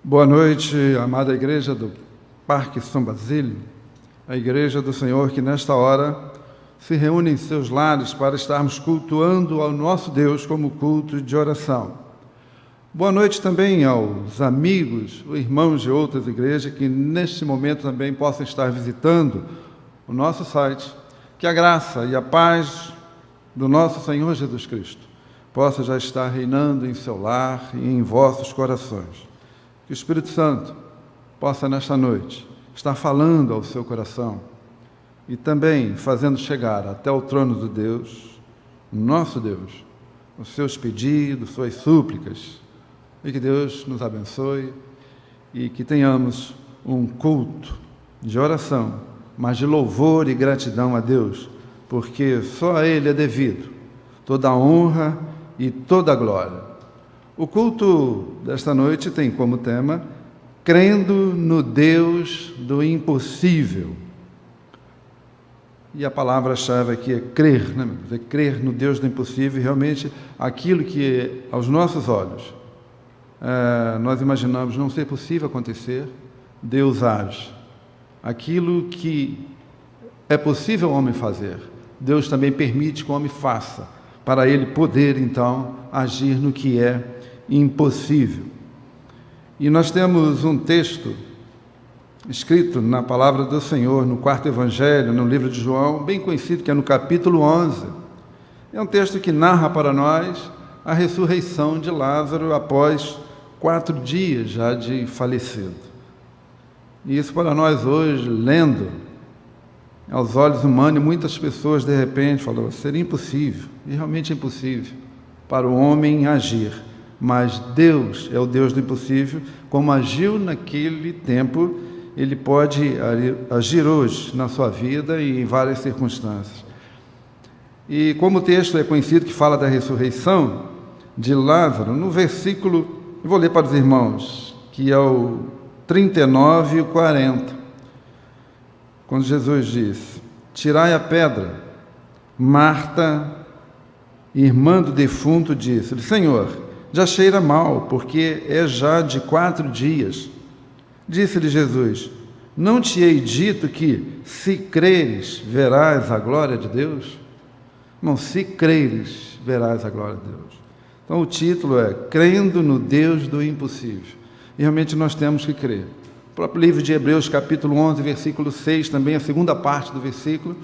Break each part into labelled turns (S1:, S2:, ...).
S1: Boa noite, amada igreja do Parque São Basílio, a igreja do Senhor que nesta hora se reúne em seus lares para estarmos cultuando ao nosso Deus como culto de oração. Boa noite também aos amigos, irmãos de outras igrejas que neste momento também possam estar visitando o nosso site. Que a graça e a paz do nosso Senhor Jesus Cristo possa já estar reinando em seu lar e em vossos corações. Que o Espírito Santo possa, nesta noite, estar falando ao seu coração e também fazendo chegar até o trono de Deus, nosso Deus, os seus pedidos, suas súplicas, e que Deus nos abençoe e que tenhamos um culto de oração, mas de louvor e gratidão a Deus, porque só a Ele é devido toda a honra e toda a glória. O culto desta noite tem como tema crendo no Deus do impossível. E a palavra-chave aqui é crer, né? É crer no Deus do impossível, realmente aquilo que aos nossos olhos nós imaginamos não ser possível acontecer, Deus age. Aquilo que é possível o homem fazer, Deus também permite que o homem faça, para ele poder então agir no que é impossível. E nós temos um texto escrito na palavra do Senhor, no quarto evangelho, no livro de João, bem conhecido, que é no capítulo 11. É um texto que narra para nós a ressurreição de Lázaro após 4 dias já de falecido. E isso para nós hoje, lendo, aos olhos humanos, muitas pessoas de repente falam, seria impossível, e realmente é impossível para o homem agir. Mas Deus é o Deus do impossível, como agiu naquele tempo, Ele pode agir hoje na sua vida e em várias circunstâncias. E como o texto é conhecido que fala da ressurreição de Lázaro, no versículo, eu vou ler para os irmãos, que é o 39 e o 40, quando Jesus diz, tirai a pedra, Marta, irmã do defunto, disse, Senhor, já cheira mal, porque é já de 4 dias. Disse-lhe Jesus, não te hei dito que, se creres, verás a glória de Deus? Não, se creres, verás a glória de Deus. Então o título é, crendo no Deus do impossível. E realmente nós temos que crer. O próprio livro de Hebreus, capítulo 11, versículo 6, também a segunda parte do versículo,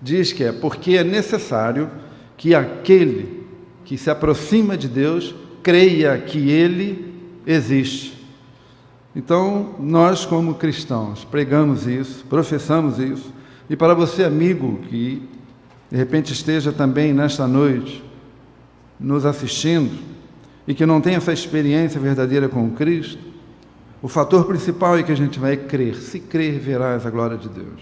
S1: diz que porque é necessário que aquele que se aproxima de Deus, creia que Ele existe. Então, nós como cristãos, pregamos isso, professamos isso, e para você, amigo, que de repente esteja também nesta noite, nos assistindo, e que não tem essa experiência verdadeira com Cristo, o fator principal é que a gente vai crer. Se crer, verás a glória de Deus.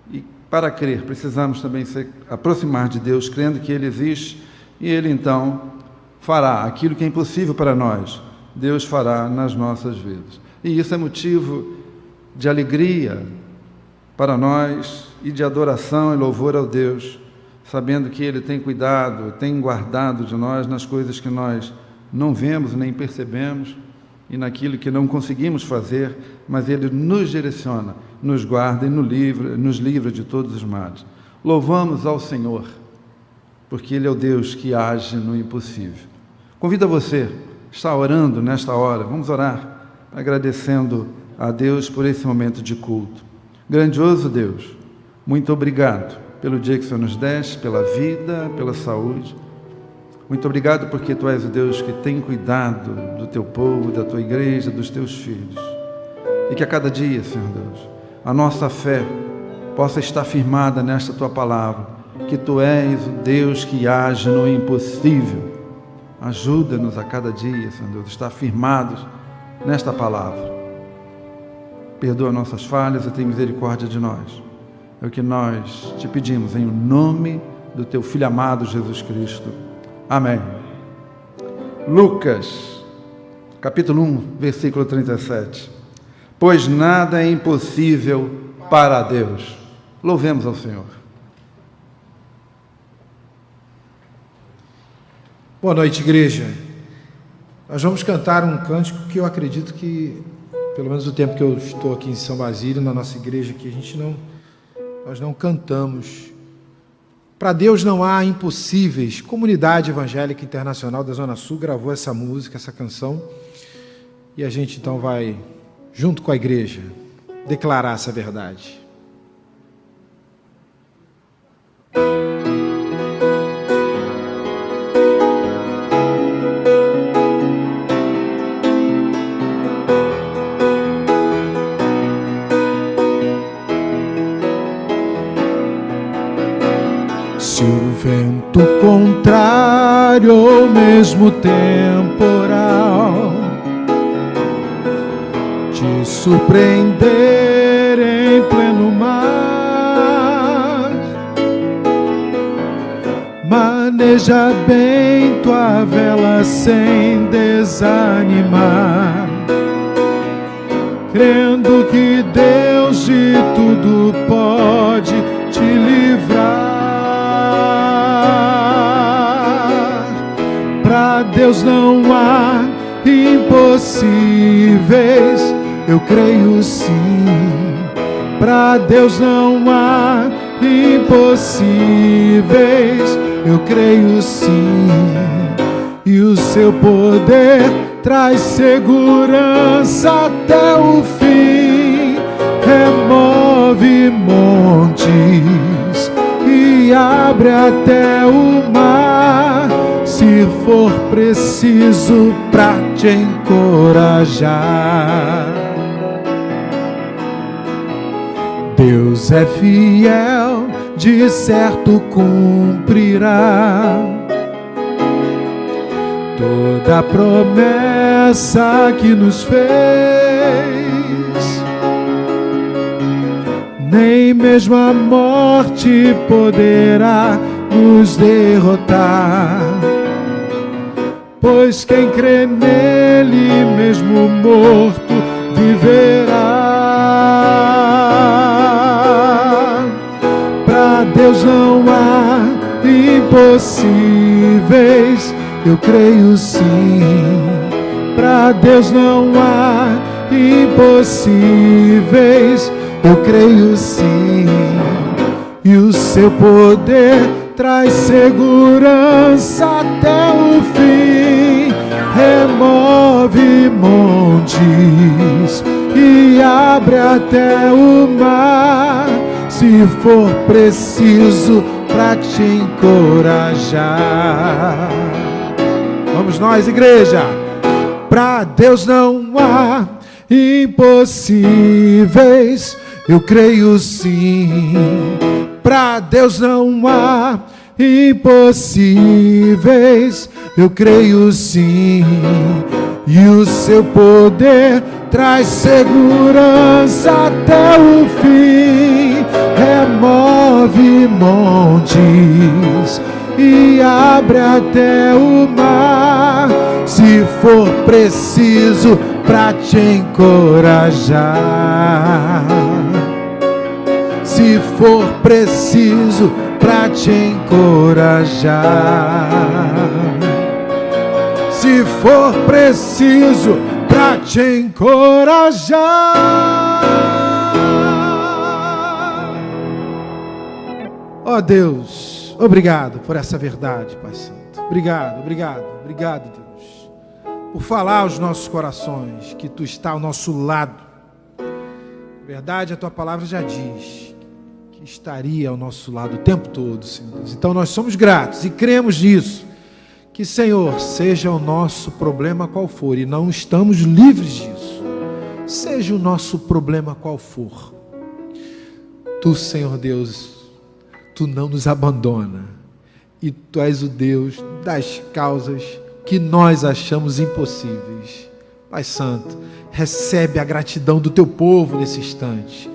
S1: E para crer, precisamos também se aproximar de Deus, crendo que Ele existe, e Ele, então, fará aquilo que é impossível para nós. Deus fará nas nossas vidas. E isso é motivo de alegria para nós e de adoração e louvor ao Deus, sabendo que Ele tem cuidado, tem guardado de nós nas coisas que nós não vemos nem percebemos e naquilo que não conseguimos fazer, mas Ele nos direciona, nos guarda e nos livra de todos os males. Louvamos ao Senhor, porque Ele é o Deus que age no impossível. Convido a você, está orando nesta hora, vamos orar, agradecendo a Deus por esse momento de culto. Grandioso Deus, muito obrigado pelo dia que o Senhor nos deste, pela vida, pela saúde. Muito obrigado porque Tu és o Deus que tem cuidado do Teu povo, da Tua igreja, dos Teus filhos. E que a cada dia, Senhor Deus, a nossa fé possa estar firmada nesta Tua palavra, que Tu és o Deus que age no impossível. Ajuda-nos a cada dia, Senhor Deus, a estar firmados nesta palavra. Perdoa nossas falhas e tem misericórdia de nós. É o que nós te pedimos, em nome do Teu Filho amado, Jesus Cristo. Amém. Lucas, capítulo 1, versículo 37. Pois nada é impossível para Deus. Louvemos ao Senhor.
S2: Boa noite, igreja. Nós vamos cantar um cântico que eu acredito que, pelo menos o tempo que eu estou aqui em São Basílio, na nossa igreja aqui, nós não cantamos. Para Deus não há impossíveis. Comunidade Evangélica Internacional da Zona Sul gravou essa música, essa canção, e a gente então vai, junto com a igreja, declarar essa verdade. Se o vento contrário ou mesmo temporal te surpreender em pleno mar, maneja bem tua vela sem desanimar, crendo que Deus de tudo pode te livrar. Para Deus não há impossíveis, eu creio sim. Para Deus não há impossíveis, eu creio sim. E o seu poder traz segurança até o fim, remove montes e abre até o mar, se for preciso pra te encorajar. Deus é fiel, de certo cumprirá toda a promessa que nos fez. Nem mesmo a morte poderá nos derrotar, pois quem crê nele, mesmo morto, viverá. Para Deus não há impossíveis, eu creio sim. Para Deus não há impossíveis, eu creio sim. E o seu poder traz segurança até o fim, remove montes e abre até o mar, se for preciso pra te encorajar. Vamos nós, igreja. Pra Deus não há impossíveis, eu creio sim. Pra Deus não há impossíveis, eu creio sim. E o seu poder traz segurança até o fim, remove montes e abre até o mar, se for preciso pra te encorajar. Se for preciso pra te encorajar. Se for preciso pra te encorajar. Ó Deus, obrigado por essa verdade, Pai Santo. Obrigado, obrigado, obrigado, Deus, por falar aos nossos corações que Tu está ao nosso lado. Na verdade, a Tua palavra já diz que estaria ao nosso lado o tempo todo, Senhor Deus. Então nós somos gratos e cremos nisso. Que, Senhor, seja o nosso problema qual for, e não estamos livres disso, seja o nosso problema qual for, Tu, Senhor Deus, Tu não nos abandona, e Tu és o Deus das causas que nós achamos impossíveis. Pai Santo, recebe a gratidão do Teu povo nesse instante,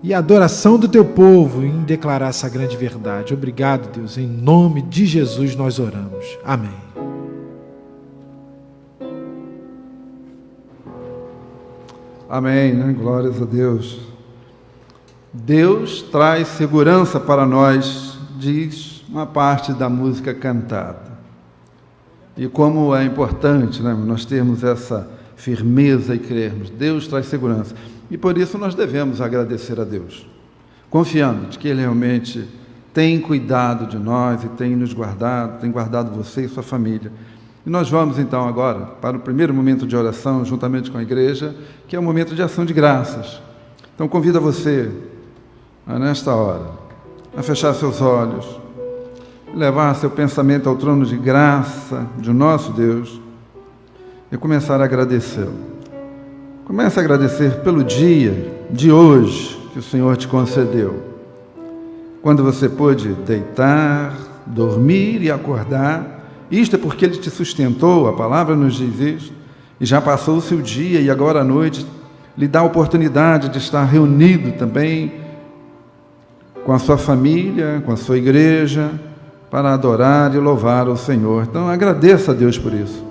S2: e a adoração do Teu povo em declarar essa grande verdade. Obrigado, Deus, em nome de Jesus nós oramos. Amém.
S1: Amém, né? Glórias a Deus. Deus traz segurança para nós, diz uma parte da música cantada. E como é importante, né, nós termos essa firmeza e crermos. Deus traz segurança. E por isso nós devemos agradecer a Deus, confiando de que Ele realmente tem cuidado de nós e tem nos guardado, tem guardado você e sua família. E nós vamos então agora para o primeiro momento de oração, juntamente com a igreja, que é o momento de ação de graças. Então convido você, nesta hora, a fechar seus olhos, levar seu pensamento ao trono de graça de nosso Deus e começar a agradecê-lo. Comece a agradecer pelo dia de hoje que o Senhor te concedeu, quando você pôde deitar, dormir e acordar. Isto é porque Ele te sustentou, a palavra nos diz isso, e já passou o seu dia e agora à noite lhe dá a oportunidade de estar reunido também com a sua família, com a sua igreja, para adorar e louvar o Senhor. Então agradeça a Deus por isso.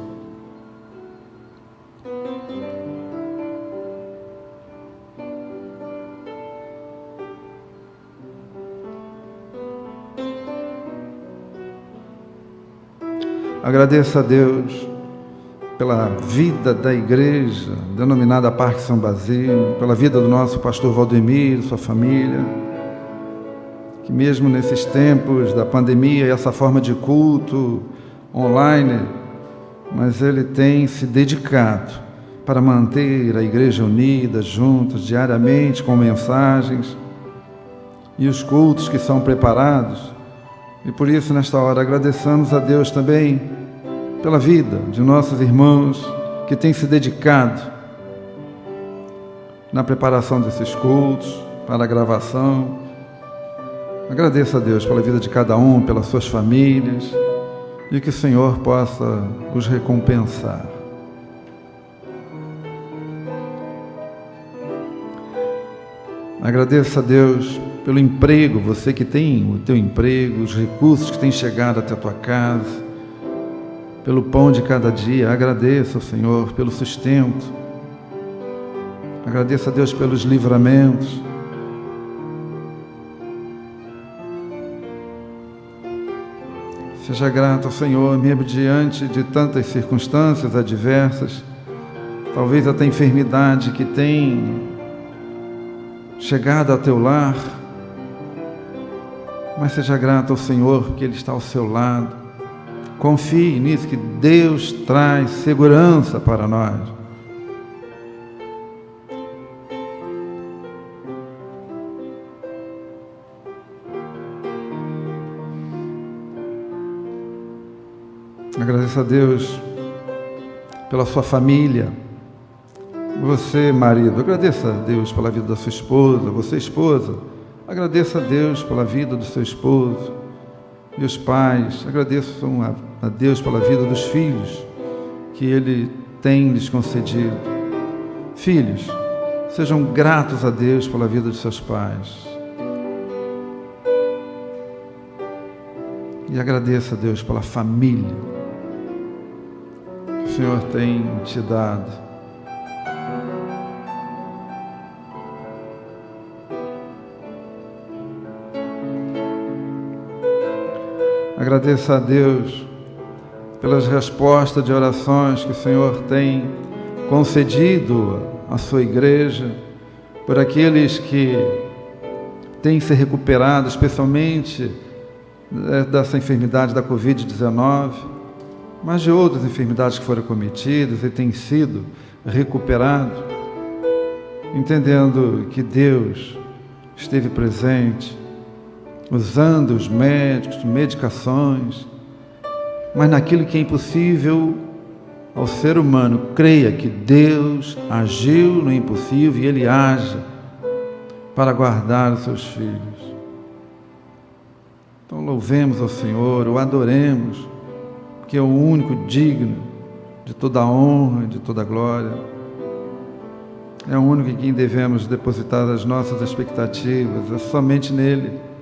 S1: Agradeça a Deus pela vida da igreja, denominada Parque São Basílio, pela vida do nosso pastor Valdemir, sua família, que mesmo nesses tempos da pandemia e essa forma de culto online, mas ele tem se dedicado para manter a igreja unida, juntos, diariamente, com mensagens e os cultos que são preparados. E por isso, nesta hora, agradecemos a Deus também pela vida de nossos irmãos que têm se dedicado na preparação desses cultos, para a gravação. Agradeça a Deus pela vida de cada um, pelas suas famílias, e que o Senhor possa os recompensar. Agradeça a Deus pelo emprego, você que tem o teu emprego, os recursos que têm chegado até a tua casa, pelo pão de cada dia. Agradeça ao Senhor pelo sustento. Agradeça a Deus pelos livramentos. Seja grato ao Senhor, mesmo diante de tantas circunstâncias adversas, talvez até enfermidade que tem chegado ao teu lar, mas seja grato ao Senhor, porque Ele está ao seu lado. Confie nisso, que Deus traz segurança para nós. Agradeça a Deus pela sua família. Você, marido, agradeça a Deus pela vida da sua esposa. Você, esposa, agradeça a Deus pela vida do seu esposo. E os pais, agradeçam a Deus pela vida dos filhos que Ele tem lhes concedido. Filhos, sejam gratos a Deus pela vida de seus pais. E agradeça a Deus pela família que o Senhor tem te dado. Agradeça a Deus pelas respostas de orações que o Senhor tem concedido à sua igreja, por aqueles que têm se recuperado, especialmente dessa enfermidade da Covid-19, mas de outras enfermidades que foram cometidas e têm sido recuperados, entendendo que Deus esteve presente, usando os médicos, medicações, mas naquilo que é impossível ao ser humano, creia que Deus agiu no impossível e Ele age para guardar os seus filhos. Então louvemos ao Senhor, o adoremos, que é o único digno de toda a honra, de toda a glória. É o único em quem devemos depositar as nossas expectativas, é somente nele.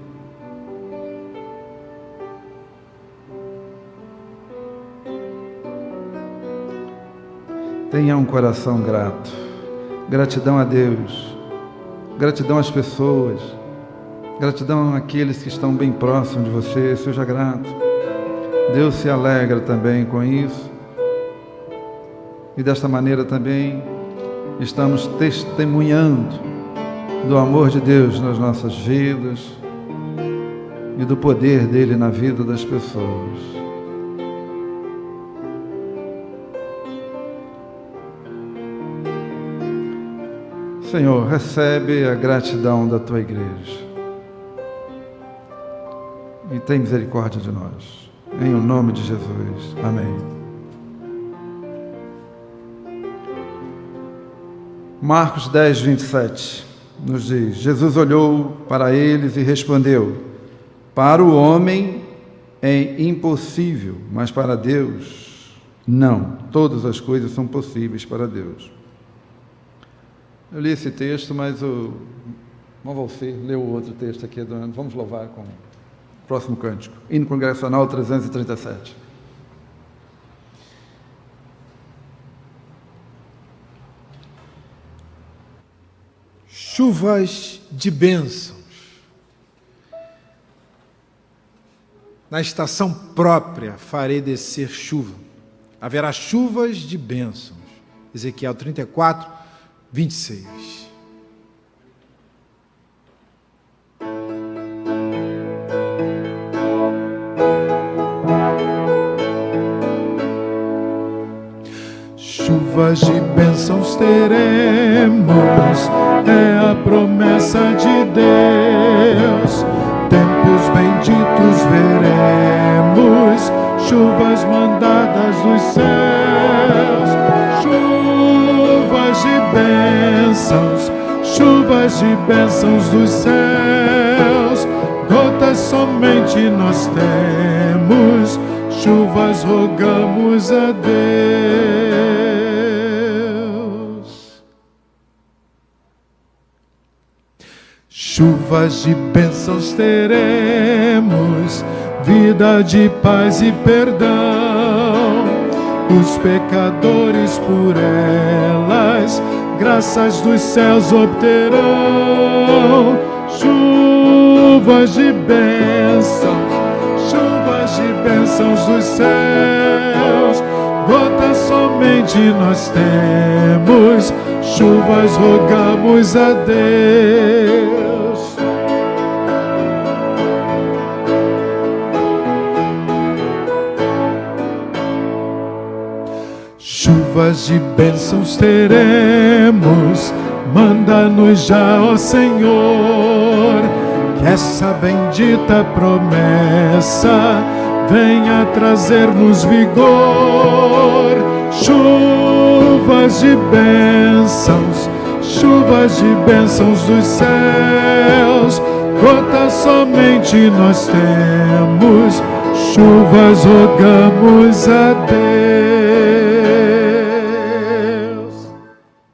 S1: Tenha um coração grato, gratidão a Deus, gratidão às pessoas, gratidão àqueles que estão bem próximos de você. Seja grato. Deus se alegra também com isso. E desta maneira também estamos testemunhando do amor de Deus nas nossas vidas e do poder dele na vida das pessoas. Senhor, recebe a gratidão da tua igreja e tem misericórdia de nós. Em o nome de Jesus. Amém. Marcos 10, 27 nos diz: Jesus olhou para eles e respondeu: para o homem é impossível, mas para Deus não. Todas as coisas são possíveis para Deus. Eu li esse texto, mas o irmão Valcer leu o outro texto aqui. Vamos louvar com o próximo cântico. Hino Congregacional 337.
S2: Chuvas de bênçãos. Na estação própria farei descer chuva. Haverá chuvas de bênçãos. Ezequiel 34, 26. Chuvas de bênçãos teremos, é a promessa de Deus. Tempos benditos veremos, chuvas mandadas dos céus. Chuvas de bênçãos dos céus. Gotas somente nós temos, chuvas rogamos a Deus. Chuvas de bênçãos teremos, vida de paz e perdão. Os pecadores por elas graças dos céus obterão. Chuvas de bênçãos dos céus. Gotas somente nós temos, chuvas rogamos a Deus. Chuvas de bênçãos teremos, manda-nos já, ó Senhor, que essa bendita promessa venha trazer-nos vigor. Chuvas de bênçãos dos céus, gotas somente nós temos, chuvas rogamos a Deus.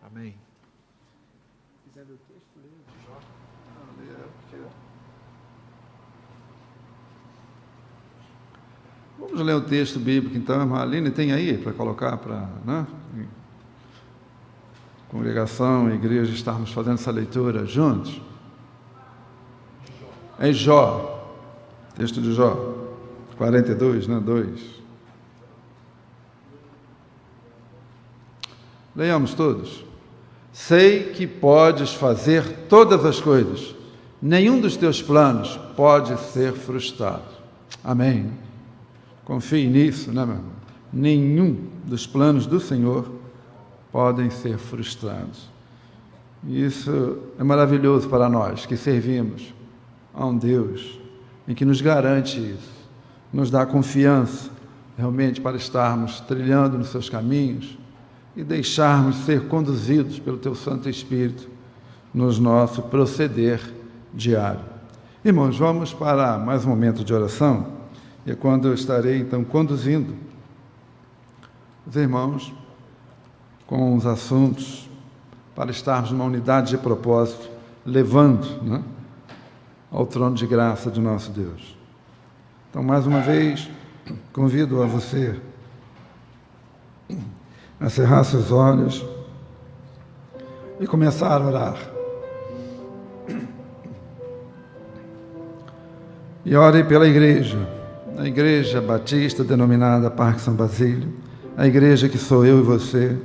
S2: Amém.
S1: Vamos ler o texto bíblico, então, irmã Aline, tem aí para colocar para, né? Congregação, igreja, estarmos fazendo essa leitura juntos? Em Jó, texto de Jó, 42, né? 2. Leiamos todos. Sei que podes fazer todas as coisas, nenhum dos teus planos pode ser frustrado. Amém. Confie nisso, né, meu irmão? Nenhum dos planos do Senhor podem ser frustrados. E isso é maravilhoso para nós que servimos a um Deus em que nos garante isso, nos dá confiança realmente para estarmos trilhando nos seus caminhos e deixarmos ser conduzidos pelo Teu Santo Espírito no nosso proceder diário. Irmãos, vamos para mais um momento de oração, e é quando eu estarei então conduzindo os irmãos com os assuntos para estarmos numa unidade de propósito, levando, né, ao trono de graça de nosso Deus. Então, mais uma vez, convido a você a cerrar seus olhos e começar a orar. E ore pela igreja, a Igreja Batista denominada Parque São Basílio, a igreja que sou eu e você,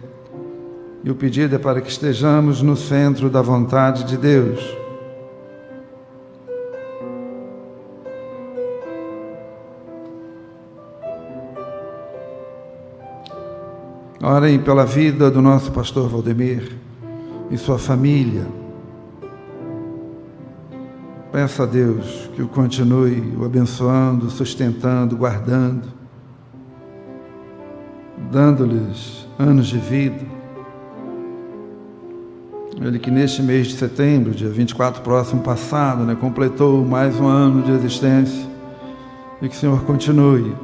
S1: e o pedido é para que estejamos no centro da vontade de Deus. Orem pela vida do nosso pastor Valdemir e sua família. Peça a Deus que o continue o abençoando, sustentando, guardando, dando-lhes anos de vida. Ele que neste mês de setembro, dia 24 próximo passado, completou mais um ano de existência, e que o Senhor continue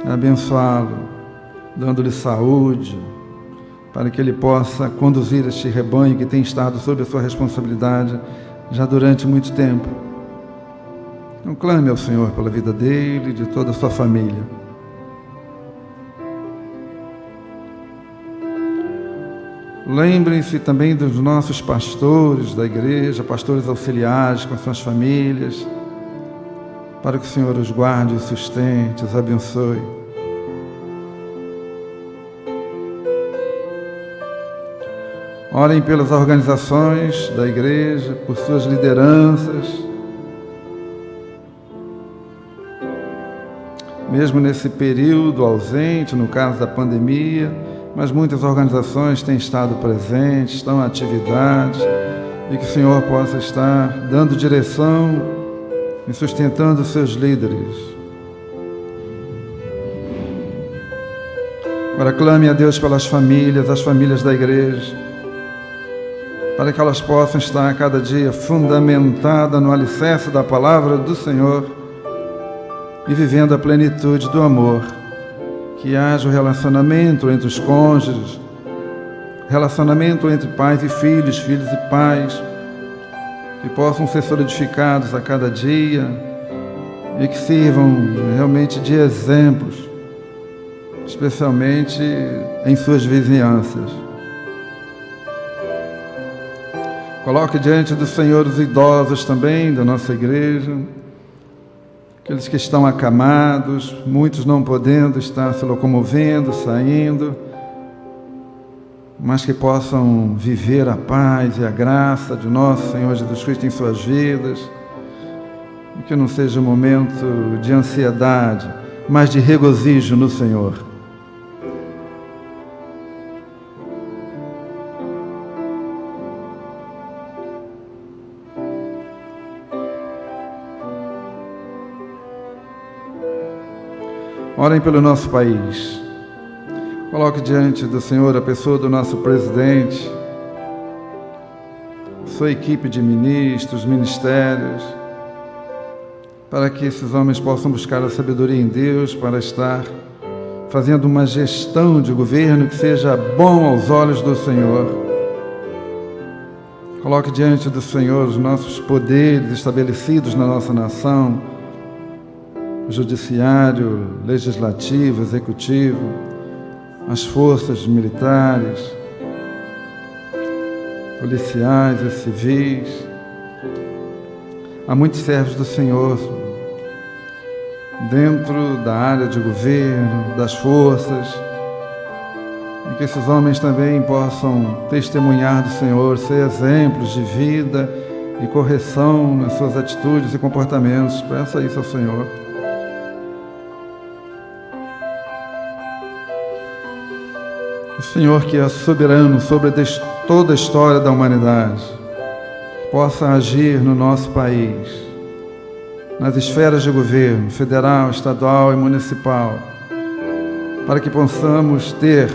S1: a abençoá-lo, dando-lhe saúde, para que ele possa conduzir este rebanho que tem estado sob a sua responsabilidade já durante muito tempo. Então clame ao Senhor pela vida dele e de toda a sua família. Lembrem-se também dos nossos pastores da igreja, pastores auxiliares com suas famílias, para que o Senhor os guarde, os sustente, os abençoe. Orem pelas organizações da igreja, por suas lideranças. Mesmo nesse período ausente, no caso da pandemia, mas muitas organizações têm estado presentes, estão em atividade, e que o Senhor possa estar dando direção e sustentando os seus líderes. Agora clame a Deus pelas famílias, as famílias da igreja, para que elas possam estar a cada dia fundamentadas no alicerce da palavra do Senhor e vivendo a plenitude do amor. Que haja o relacionamento entre os cônjuges, relacionamento entre pais e filhos, filhos e pais, que possam ser solidificados a cada dia e que sirvam realmente de exemplos, especialmente em suas vizinhanças. Coloque diante do Senhor os idosos também da nossa igreja, aqueles que estão acamados, muitos não podendo estar se locomovendo, saindo, mas que possam viver a paz e a graça de nosso Senhor Jesus Cristo em suas vidas, e que não seja um momento de ansiedade, mas de regozijo no Senhor. Orem pelo nosso país. Coloque diante do Senhor a pessoa do nosso presidente, sua equipe de ministros, ministérios, para que esses homens possam buscar a sabedoria em Deus para estar fazendo uma gestão de governo que seja bom aos olhos do Senhor. Coloque diante do Senhor os nossos poderes estabelecidos na nossa nação, judiciário, legislativo, executivo, as forças militares, policiais e civis. Há muitos servos do Senhor dentro da área de governo, das forças, e que esses homens também possam testemunhar do Senhor, ser exemplos de vida e correção nas suas atitudes e comportamentos. Peça isso ao Senhor. O Senhor, que é soberano sobre toda a história da humanidade, possa agir no nosso país, nas esferas de governo, federal, estadual e municipal, para que possamos ter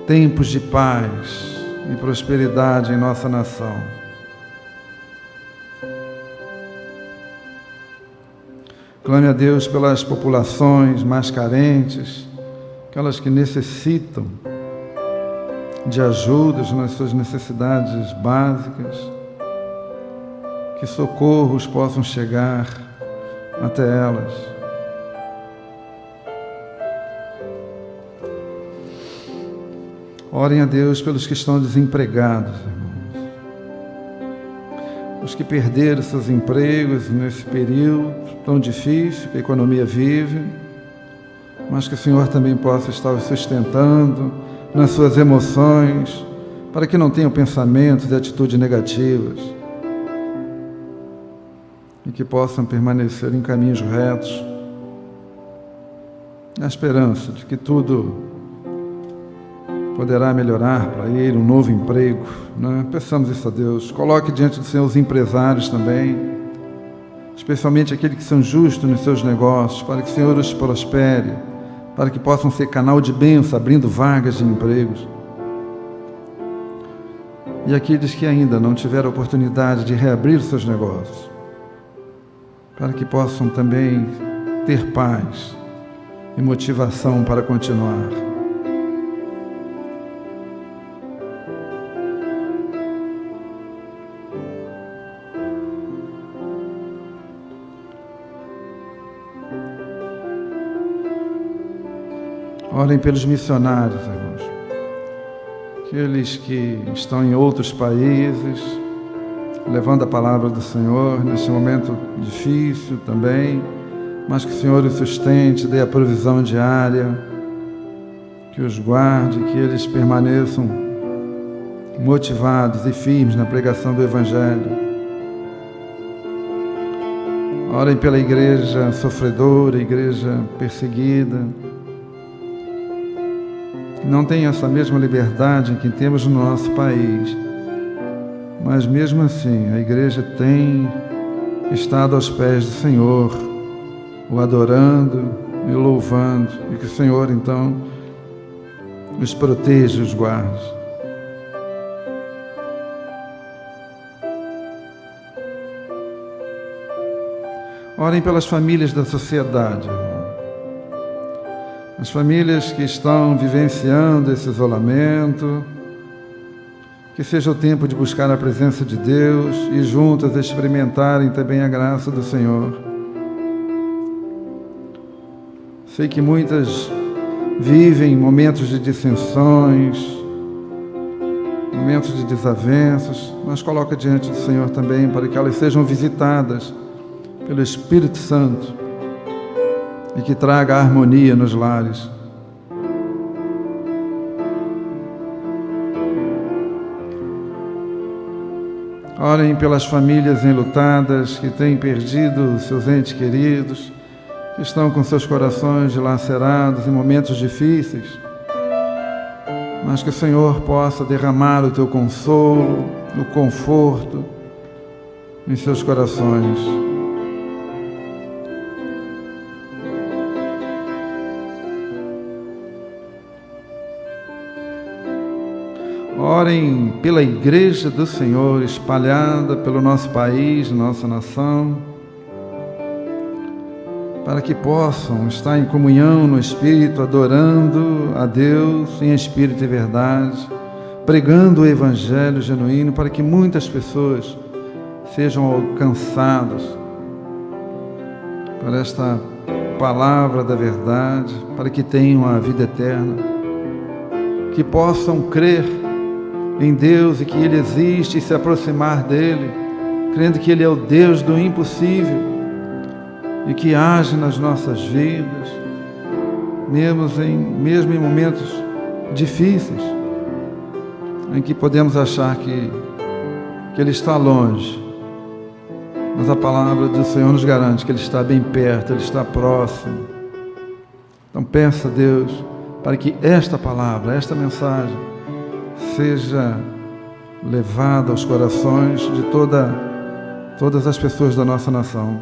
S1: tempos de paz e prosperidade em nossa nação. Clame a Deus pelas populações mais carentes, aquelas que necessitam de ajudas nas suas necessidades básicas, que socorros possam chegar até elas. Orem a Deus pelos que estão desempregados, irmãos. os que perderam seus empregos nesse período tão difícil que a economia vive, mas que o Senhor também possa estar os sustentando nas suas emoções, para que não tenham pensamentos e atitudes negativas, e que possam permanecer em caminhos retos, na esperança de que tudo poderá melhorar para ele, um novo emprego, né? Peçamos isso a Deus. Coloque diante do Senhor os empresários também, especialmente aqueles que são justos nos seus negócios, para que o Senhor os prospere, para que possam ser canal de bênção, abrindo vagas de empregos. E aqueles que ainda não tiveram a oportunidade de reabrir seus negócios, para que possam também ter paz e motivação para continuar. Orem pelos missionários, irmãos, aqueles que estão em outros países, levando a palavra do Senhor neste momento difícil também, mas que o Senhor os sustente, dê a provisão diária, que os guarde, que eles permaneçam motivados e firmes na pregação do Evangelho. Orem pela igreja sofredora, igreja perseguida. Não tem essa mesma liberdade que temos no nosso país, mas mesmo assim a igreja tem estado aos pés do Senhor, o adorando e o louvando, e que o Senhor então os proteja e os guarde. Orem pelas famílias da sociedade, as famílias que estão vivenciando esse isolamento, que seja o tempo de buscar a presença de Deus e juntas experimentarem também a graça do Senhor. Sei que muitas vivem momentos de dissensões, momentos de desavenças, mas coloca diante do Senhor também para que elas sejam visitadas pelo Espírito Santo e que traga harmonia nos lares. Orem pelas famílias enlutadas que têm perdido seus entes queridos, que estão com seus corações dilacerados em momentos difíceis, mas que o Senhor possa derramar o teu consolo, o conforto em seus corações. Orem pela igreja do Senhor espalhada pelo nosso país, nossa nação, para que possam estar em comunhão no Espírito, adorando a Deus em espírito e verdade, pregando o Evangelho genuíno, para que muitas pessoas sejam alcançadas por esta palavra da verdade, para que tenham a vida eterna, que possam crer em Deus e que Ele existe e se aproximar dEle, crendo que Ele é o Deus do impossível e que age nas nossas vidas, mesmo em momentos difíceis, em que podemos achar que Ele está longe, mas a palavra do Senhor nos garante que Ele está bem perto, Ele está próximo. Então peça a Deus para que esta palavra, esta mensagem, seja levada aos corações de todas as pessoas da nossa nação.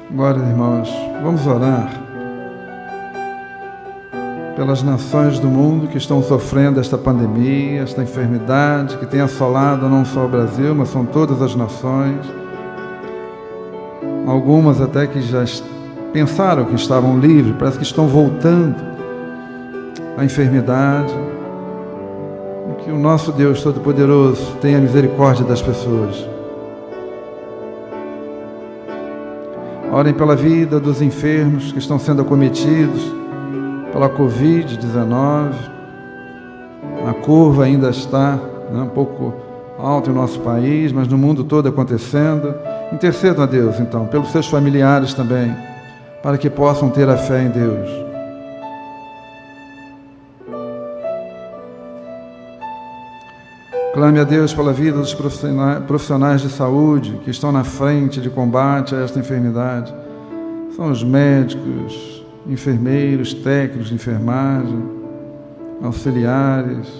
S1: Agora, irmãos, vamos orar pelas nações do mundo que estão sofrendo esta pandemia, esta enfermidade que tem assolado não só o Brasil, mas são todas as nações. Algumas até que já pensaram que estavam livres, parece que estão voltando à enfermidade. Que o nosso Deus Todo-Poderoso tenha misericórdia das pessoas. Orem pela vida dos enfermos que estão sendo acometidos pela Covid-19. A curva ainda está um pouco alta em nosso país, mas no mundo todo acontecendo. Intercedam a Deus, então, pelos seus familiares também, para que possam ter a fé em Deus. Clame a Deus pela vida dos profissionais de saúde que estão na frente de combate a esta enfermidade. São os médicos, enfermeiros, técnicos de enfermagem, auxiliares,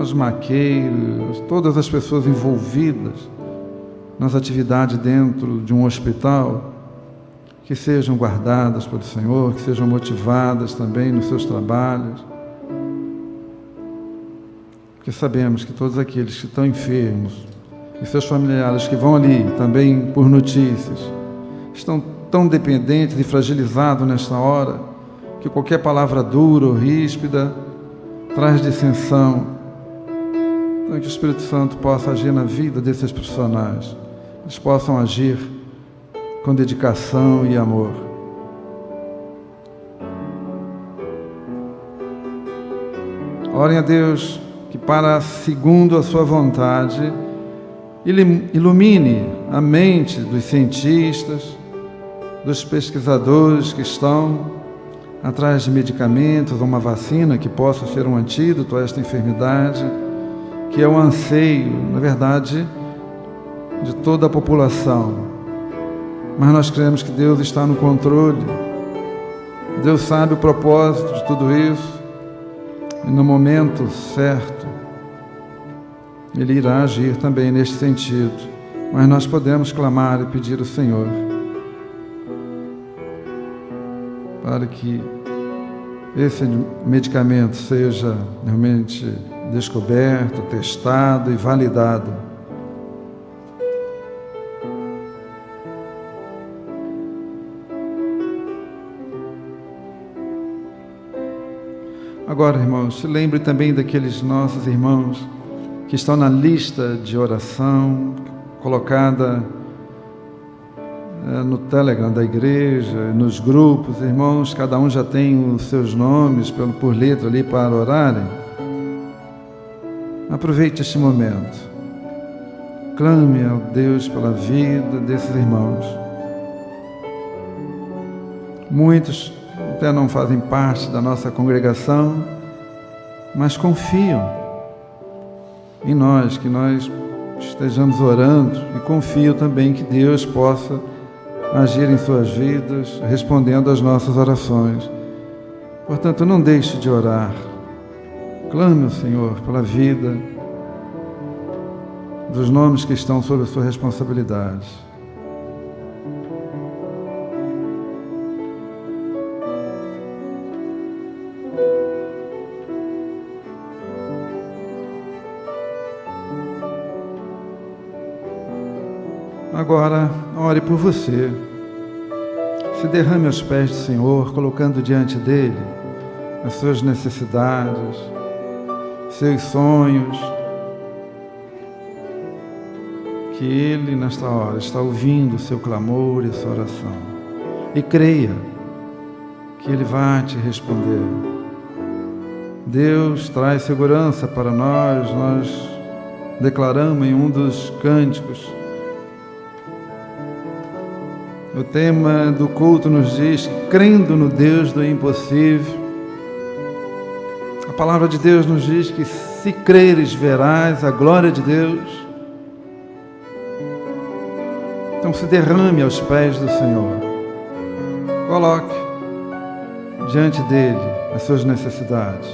S1: os maqueiros, todas as pessoas envolvidas nas atividades dentro de um hospital, que sejam guardadas pelo Senhor, que sejam motivadas também nos seus trabalhos. Porque sabemos que todos aqueles que estão enfermos e seus familiares que vão ali também por notícias, estão tão dependentes e fragilizados nesta hora, que qualquer palavra dura ou ríspida traz dissensão. Então, que o Espírito Santo possa agir na vida desses profissionais, eles possam agir com dedicação e amor. Orem a Deus que, para segundo a sua vontade, ilumine a mente dos cientistas, dos pesquisadores que estão atrás de medicamentos, uma vacina que possa ser um antídoto a esta enfermidade, que é um anseio, na verdade, de toda a população. Mas nós cremos que Deus está no controle. Deus sabe o propósito de tudo isso, e no momento certo Ele irá agir também neste sentido. Mas nós podemos clamar e pedir ao Senhor para que esse medicamento seja realmente descoberto, testado e validado. Agora, irmãos, se lembre também daqueles nossos irmãos que estão na lista de oração colocada no Telegram da igreja, nos grupos. Irmãos, cada um já tem os seus nomes por letra ali para orarem. Aproveite este momento. Clame ao Deus pela vida desses irmãos. Muitos até não fazem parte da nossa congregação, mas confiam em nós, que nós estejamos orando, e confiam também que Deus possa agir em suas vidas, respondendo às nossas orações. Portanto, não deixe de orar. Clame ao Senhor pela vida dos nomes que estão sob a sua responsabilidade. Agora, ore por você. Se derrame aos pés do Senhor, colocando diante dele as suas necessidades, seus sonhos, que Ele, nesta hora, está ouvindo o seu clamor e a sua oração. E creia que Ele vai te responder. Deus traz segurança para nós. Nós declaramos em um dos cânticos, o tema do culto nos diz, crendo no Deus do impossível. A palavra de Deus nos diz que se creres, verás a glória de Deus. Então se derrame aos pés do Senhor. Coloque diante dele as suas necessidades.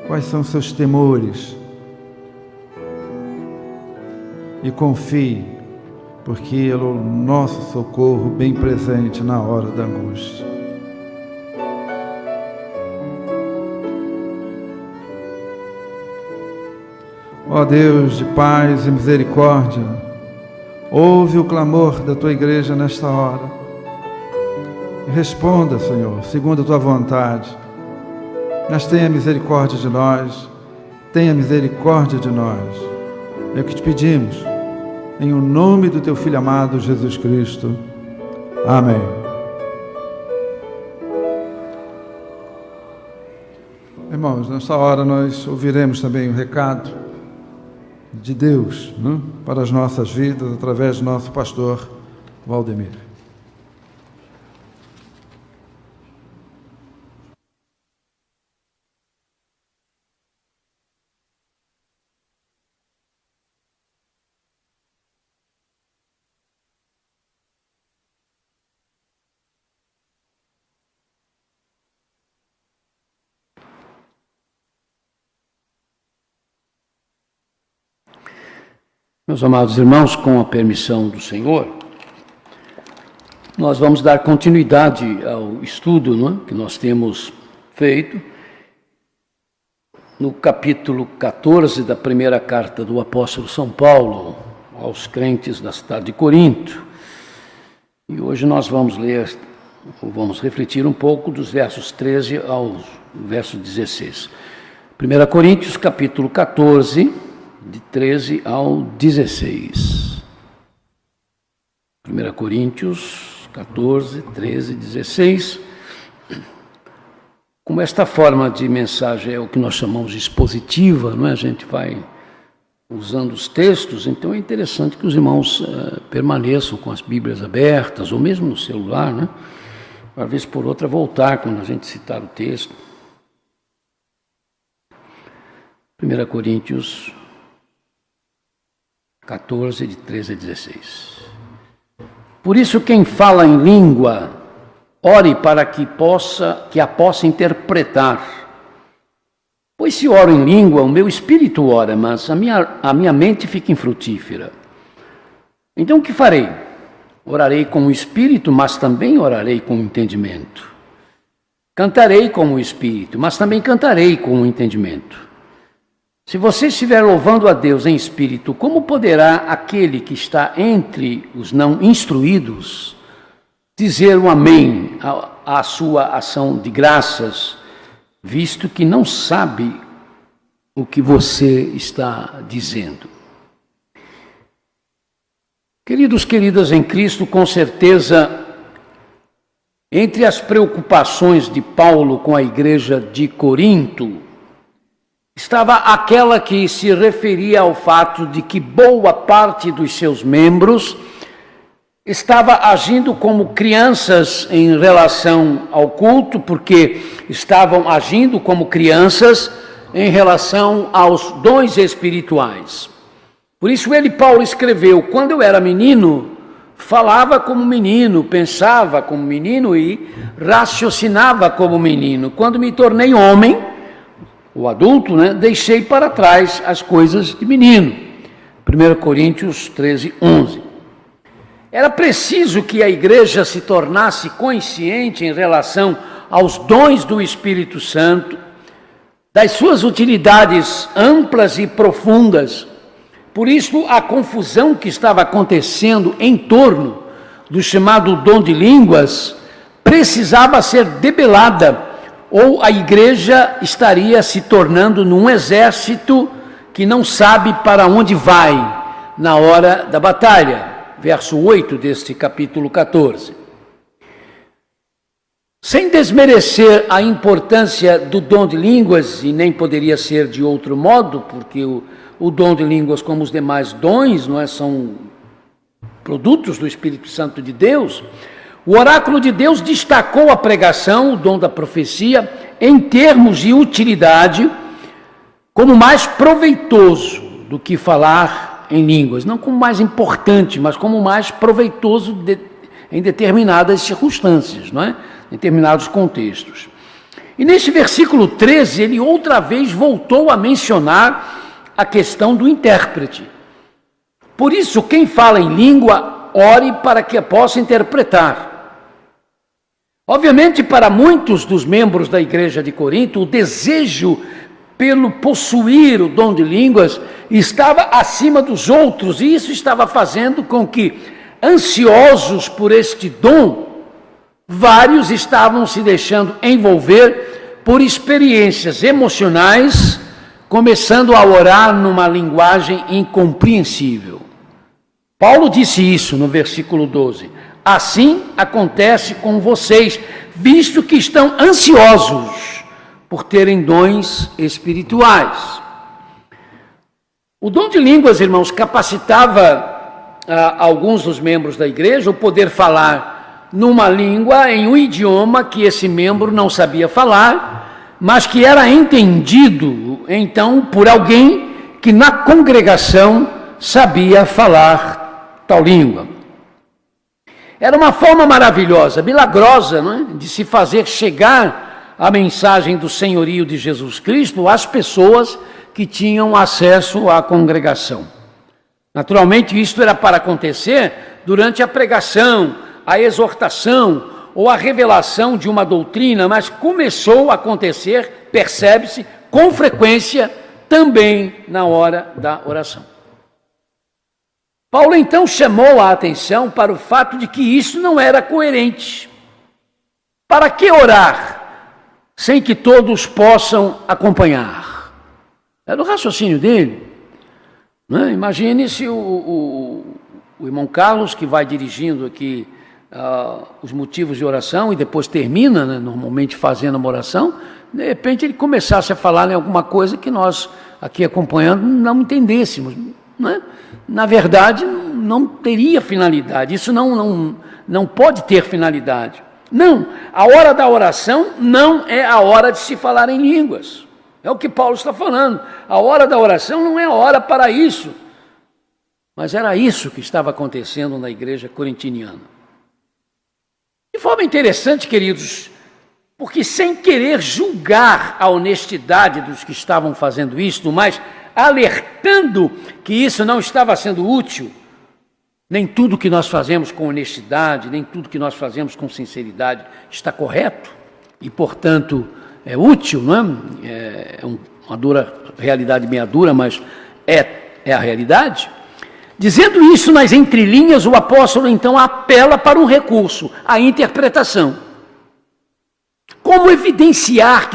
S1: Quais são os seus temores? E confie, porque Ele é o nosso socorro bem presente na hora da angústia. Ó Deus de paz e misericórdia, ouve o clamor da Tua igreja nesta hora. E responda, Senhor, segundo a Tua vontade. Mas tenha misericórdia de nós, tenha misericórdia de nós. É o que te pedimos, em o nome do Teu Filho amado, Jesus Cristo. Amém. Irmãos, nessa hora nós ouviremos também o recado de Deus, né, para as nossas vidas, através do nosso pastor Valdemir.
S3: Meus amados irmãos, com a permissão do Senhor, nós vamos dar continuidade ao estudo, que nós temos feito no capítulo 14 da primeira carta do apóstolo São Paulo aos crentes da cidade de Corinto. E hoje nós vamos ler, vamos refletir um pouco dos versos 13 ao verso 16. 1 Coríntios, capítulo 14, de 13 ao 16. 1 Coríntios 14, 13, 16. Como esta forma de mensagem é o que nós chamamos de expositiva, não é? A gente vai usando os textos, então é interessante que os irmãos permaneçam com as Bíblias abertas, ou mesmo no celular, né? Para vez por outra voltar quando a gente citar o texto. 1 Coríntios 14, de 13 a 16. Por isso, quem fala em língua, ore para que a possa interpretar. Pois se oro em língua, o meu espírito ora, mas a minha mente fica infrutífera. Então o que farei? Orarei com o espírito, mas também orarei com o entendimento. Cantarei com o espírito, mas também cantarei com o entendimento. Se você estiver louvando a Deus em espírito, como poderá aquele que está entre os não instruídos dizer um amém à sua ação de graças, visto que não sabe o que você está dizendo? Queridos, queridas em Cristo, com certeza, entre as preocupações de Paulo com a igreja de Corinto, estava aquela que se referia ao fato de que boa parte dos seus membros estava agindo como crianças em relação ao culto, porque estavam agindo como crianças em relação aos dons espirituais. Por isso Paulo escreveu: quando eu era menino, falava como menino, pensava como menino e raciocinava como menino. Quando me tornei homem, o adulto, deixei para trás as coisas de menino. 1 Coríntios 13, 11. Era preciso que a igreja se tornasse consciente em relação aos dons do Espírito Santo, das suas utilidades amplas e profundas. Por isso, a confusão que estava acontecendo em torno do chamado dom de línguas precisava ser debelada, ou a igreja estaria se tornando num exército que não sabe para onde vai na hora da batalha. Verso 8 deste capítulo 14. Sem desmerecer a importância do dom de línguas, e nem poderia ser de outro modo, porque o dom de línguas, como os demais dons, são produtos do Espírito Santo de Deus, o oráculo de Deus destacou a pregação, o dom da profecia, em termos de utilidade, como mais proveitoso do que falar em línguas. Não como mais importante, mas como mais proveitoso em determinadas circunstâncias, em determinados contextos. E neste versículo 13, ele outra vez voltou a mencionar a questão do intérprete. Por isso, quem fala em língua, ore para que a possa interpretar. Obviamente, para muitos dos membros da igreja de Corinto, o desejo pelo possuir o dom de línguas estava acima dos outros, e isso estava fazendo com que, ansiosos por este dom, vários estavam se deixando envolver por experiências emocionais, começando a orar numa linguagem incompreensível. Paulo disse isso no versículo 12. Assim acontece com vocês, visto que estão ansiosos por terem dons espirituais. O dom de línguas, irmãos, capacitava alguns dos membros da igreja o poder falar numa língua, em um idioma que esse membro não sabia falar, mas que era entendido, então, por alguém que na congregação sabia falar tal língua. Era uma forma maravilhosa, milagrosa, não é? De se fazer chegar a mensagem do senhorio de Jesus Cristo às pessoas que tinham acesso à congregação. Naturalmente, isto era para acontecer durante a pregação, a exortação ou a revelação de uma doutrina, mas começou a acontecer, percebe-se, com frequência, também na hora da oração. Paulo então chamou a atenção para o fato de que isso não era coerente. Para que orar sem que todos possam acompanhar? Era o raciocínio dele. Né? Imagine se o irmão Carlos, que vai dirigindo aqui os motivos de oração e depois termina, né, normalmente fazendo uma oração, de repente ele começasse a falar em alguma coisa que nós aqui acompanhando não entendêssemos. Né? Na verdade, não teria finalidade, isso não pode ter finalidade. Não, a hora da oração não é a hora de se falar em línguas. É o que Paulo está falando. A hora da oração não é a hora para isso. Mas era isso que estava acontecendo na igreja corintiniana. De forma interessante, queridos, porque sem querer julgar a honestidade dos que estavam fazendo isso, mas alertando que isso não estava sendo útil, nem tudo que nós fazemos com honestidade, nem tudo que nós fazemos com sinceridade está correto e, portanto, é útil, não é? É uma dura realidade, meia dura, mas é a realidade. Dizendo isso nas entrelinhas, o apóstolo então apela para um recurso, a interpretação. Como evidenciar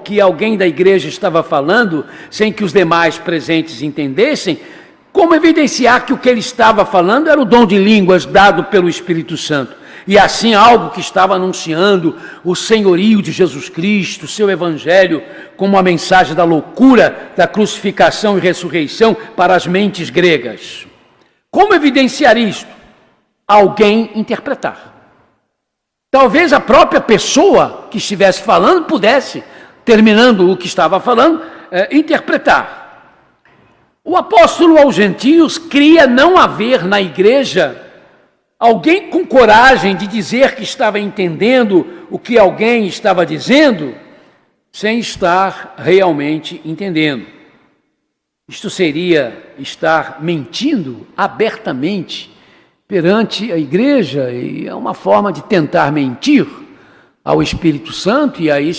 S3: que alguém da igreja estava falando, sem que os demais presentes entendessem? Como evidenciar que o que ele estava falando era o dom de línguas dado pelo Espírito Santo? E assim algo que estava anunciando o senhorio de Jesus Cristo, o seu evangelho, como a mensagem da loucura, da crucificação e ressurreição para as mentes gregas. Como evidenciar isto? Alguém interpretar. Talvez a própria pessoa que estivesse falando pudesse, terminando o que estava falando, interpretar. O apóstolo aos gentios cria não haver na igreja alguém com coragem de dizer que estava entendendo o que alguém estava dizendo, sem estar realmente entendendo. Isto seria estar mentindo abertamente perante a igreja, e é uma forma de tentar mentir ao Espírito Santo, e aí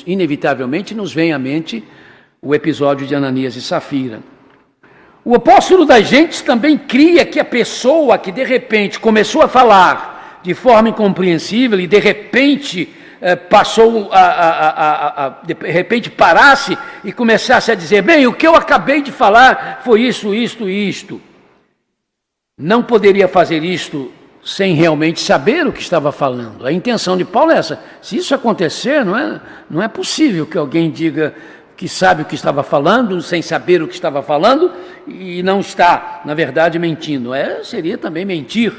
S3: inevitavelmente nos vem à mente o episódio de Ananias e Safira. O apóstolo das gentes também cria que a pessoa que de repente começou a falar de forma incompreensível e de repente de repente parasse e começasse a dizer, bem, o que eu acabei de falar foi isso, isto e isto. Não poderia fazer isto sem realmente saber o que estava falando. A intenção de Paulo é essa. Se isso acontecer, não é possível que alguém diga que sabe o que estava falando, sem saber o que estava falando, e não está, na verdade, mentindo. Seria também mentir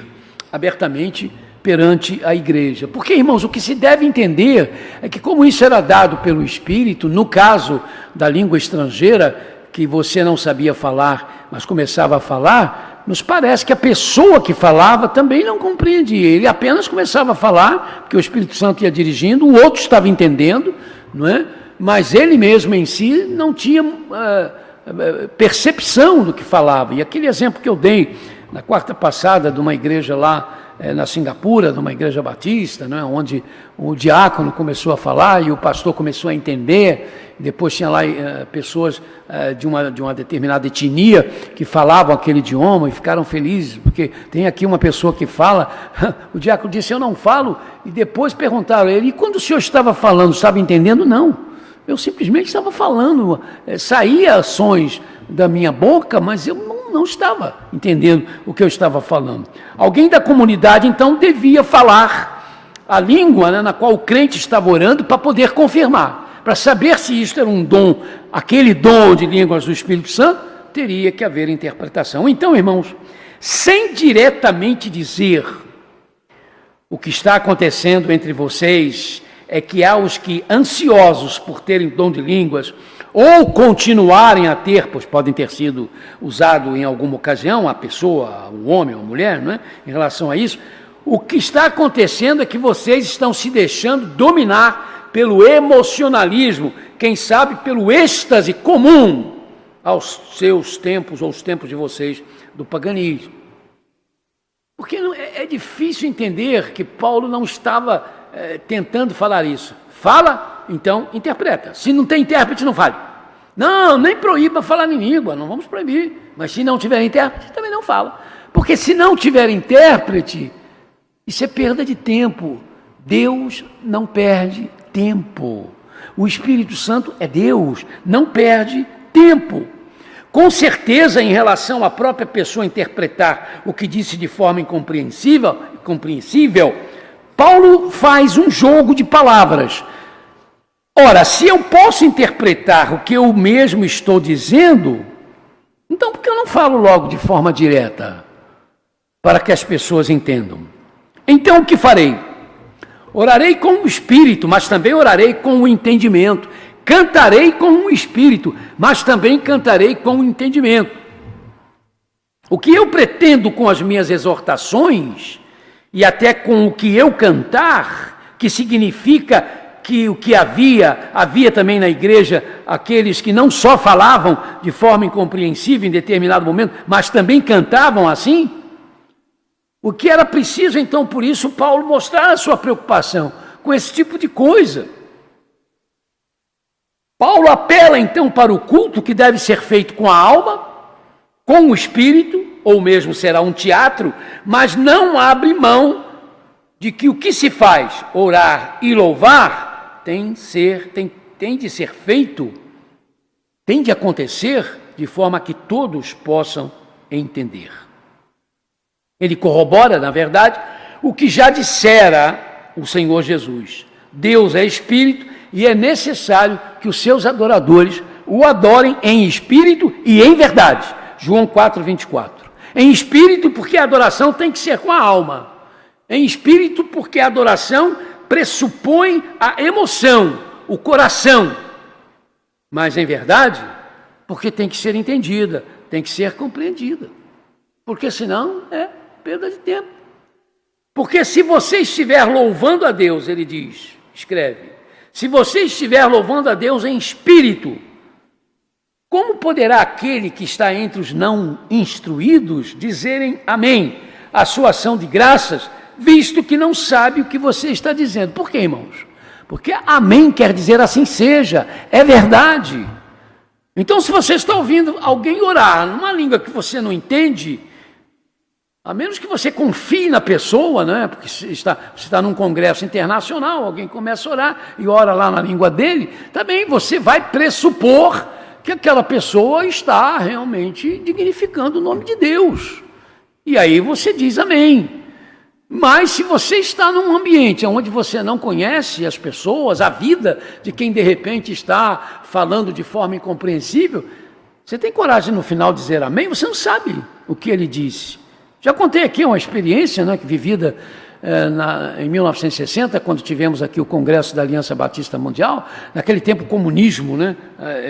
S3: abertamente perante a igreja. Porque, irmãos, o que se deve entender é que, como isso era dado pelo Espírito, no caso da língua estrangeira, que você não sabia falar, mas começava a falar, nos parece que a pessoa que falava também não compreendia. Ele apenas começava a falar, porque o Espírito Santo ia dirigindo, o outro estava entendendo, não é? Mas ele mesmo em si não tinha percepção do que falava. E aquele exemplo que eu dei na quarta passada de uma igreja lá na Singapura, de uma igreja batista, não é? Onde o diácono começou a falar e o pastor começou a entender. Depois tinha lá pessoas de uma determinada etnia que falavam aquele idioma e ficaram felizes, porque tem aqui uma pessoa que fala. O diácono disse, eu não falo, e depois perguntaram a ele, e quando o senhor estava falando, estava entendendo? Não. Eu simplesmente estava falando, saía ações da minha boca, mas eu não estava entendendo o que eu estava falando. Alguém da comunidade, então, devia falar a língua, né, na qual o crente estava orando para poder confirmar. Para saber se isto era um dom, aquele dom de línguas do Espírito Santo, teria que haver interpretação. Então, irmãos, sem diretamente dizer o que está acontecendo entre vocês, é que há os que, ansiosos por terem dom de línguas, ou continuarem a ter, pois podem ter sido usados em alguma ocasião, a pessoa, o homem ou a mulher, não é? Em relação a isso, o que está acontecendo é que vocês estão se deixando dominar pelo emocionalismo, quem sabe pelo êxtase comum aos seus tempos, ou os tempos de vocês, do paganismo. Porque é difícil entender que Paulo não estava tentando falar isso. Fala, então interpreta. Se não tem intérprete, não fale. Não, nem proíba falar em língua, não vamos proibir. Mas se não tiver intérprete, também não fala. Porque se não tiver intérprete, isso é perda de tempo. Deus não perde tempo. O Espírito Santo é Deus, não perde tempo. Com certeza, em relação à própria pessoa interpretar o que disse de forma incompreensível, Paulo faz um jogo de palavras. Ora, se eu posso interpretar o que eu mesmo estou dizendo, então por que eu não falo logo de forma direta, para que as pessoas entendam? Então o que farei? Orarei com o Espírito, mas também orarei com o entendimento. Cantarei com o Espírito, mas também cantarei com o entendimento. O que eu pretendo com as minhas exortações, e até com o que eu cantar, que significa que o que havia também na igreja aqueles que não só falavam de forma incompreensível em determinado momento, mas também cantavam assim. O que era preciso, então, por isso, Paulo mostrar a sua preocupação com esse tipo de coisa. Paulo apela, então, para o culto que deve ser feito com a alma, com o espírito, ou mesmo será um teatro, mas não abre mão de que o que se faz, orar e louvar, tem de ser feito, tem de acontecer de forma que todos possam entender. Ele corrobora, na verdade, o que já dissera o Senhor Jesus. Deus é espírito e é necessário que os seus adoradores o adorem em espírito e em verdade. João 4:24. Em espírito, porque a adoração tem que ser com a alma. Em espírito, porque a adoração pressupõe a emoção, o coração. Mas em verdade, porque tem que ser entendida, tem que ser compreendida. Porque senão é perda de tempo. Porque se você estiver louvando a Deus, ele diz, escreve, se você estiver louvando a Deus em espírito, como poderá aquele que está entre os não instruídos dizerem amém à sua ação de graças, visto que não sabe o que você está dizendo? Por quê, irmãos? Porque amém quer dizer assim seja, é verdade. Então, se você está ouvindo alguém orar numa língua que você não entende, a menos que você confie na pessoa, né? Porque você está num congresso internacional, alguém começa a orar e ora lá na língua dele, também você vai pressupor que aquela pessoa está realmente dignificando o nome de Deus. E aí você diz amém. Mas se você está num ambiente onde você não conhece as pessoas, a vida de quem de repente está falando de forma incompreensível, você tem coragem no final de dizer amém? Você não sabe o que ele disse. Já contei aqui uma experiência, né, vivida em 1960, quando tivemos aqui o Congresso da Aliança Batista Mundial. Naquele tempo o comunismo, né,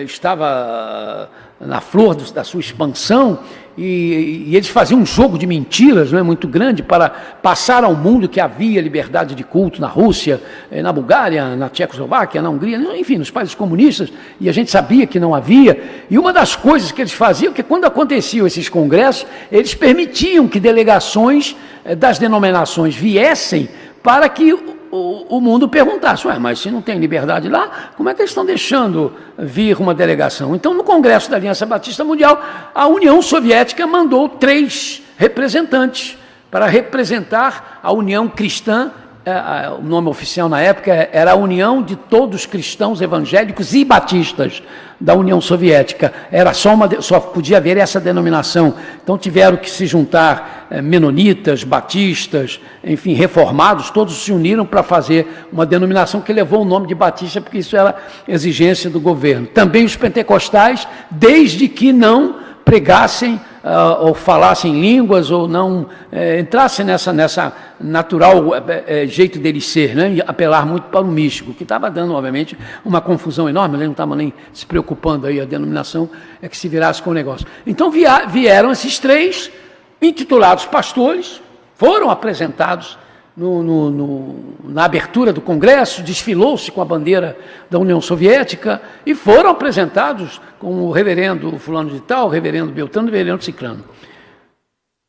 S3: estava na flor da sua expansão, e eles faziam um jogo de mentiras, né, muito grande para passar ao mundo que havia liberdade de culto na Rússia, na Bulgária, na Tchecoslováquia, na Hungria, enfim, nos países comunistas, e a gente sabia que não havia. E uma das coisas que eles faziam, que quando aconteciam esses congressos, eles permitiam que delegações das denominações viessem para que o mundo perguntasse, mas se não tem liberdade lá, como é que eles estão deixando vir uma delegação? Então, no Congresso da Aliança Batista Mundial, a União Soviética mandou 3 representantes para representar a União Cristã o nome oficial na época era a União de Todos os Cristãos Evangélicos e Batistas da União Soviética. Era só podia haver essa denominação. Então tiveram que se juntar menonitas, batistas, enfim, reformados, todos se uniram para fazer uma denominação que levou o nome de Batista, porque isso era exigência do governo. Também os pentecostais, desde que não pregassem ou falassem línguas, ou não entrassem nessa natural jeito deles ser, né? E apelar muito para o místico, que estava dando, obviamente, uma confusão enorme, eles não estavam nem se preocupando aí, a denominação é que se virasse com o negócio. Então vieram esses 3, intitulados pastores, foram apresentados na abertura do Congresso, desfilou-se com a bandeira da União Soviética e foram apresentados com o reverendo fulano de tal, o reverendo Beltrano e o reverendo Ciclano.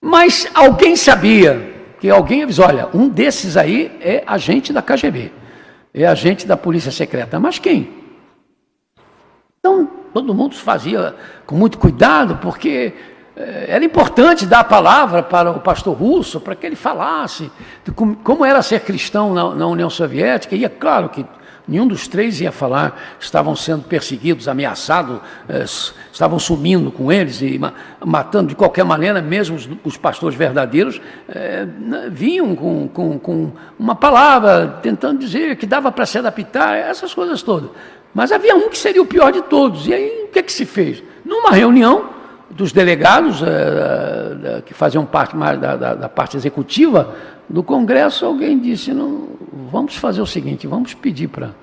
S3: Mas alguém sabia, que alguém avisou, olha, um desses aí é agente da KGB, é agente da Polícia Secreta. Mas quem? Então, todo mundo fazia com muito cuidado, porque era importante dar a palavra para o pastor russo, para que ele falasse de como era ser cristão na União Soviética. E é claro que nenhum dos 3 ia falar, estavam sendo perseguidos, ameaçados, estavam sumindo com eles e matando de qualquer maneira, mesmo os pastores verdadeiros vinham com uma palavra, tentando dizer que dava para se adaptar, essas coisas todas. Mas havia um que seria o pior de todos. E aí o que é que se fez? Numa reunião dos delegados que faziam parte mais da parte executiva do Congresso, alguém disse, não, vamos fazer o seguinte, vamos pedir para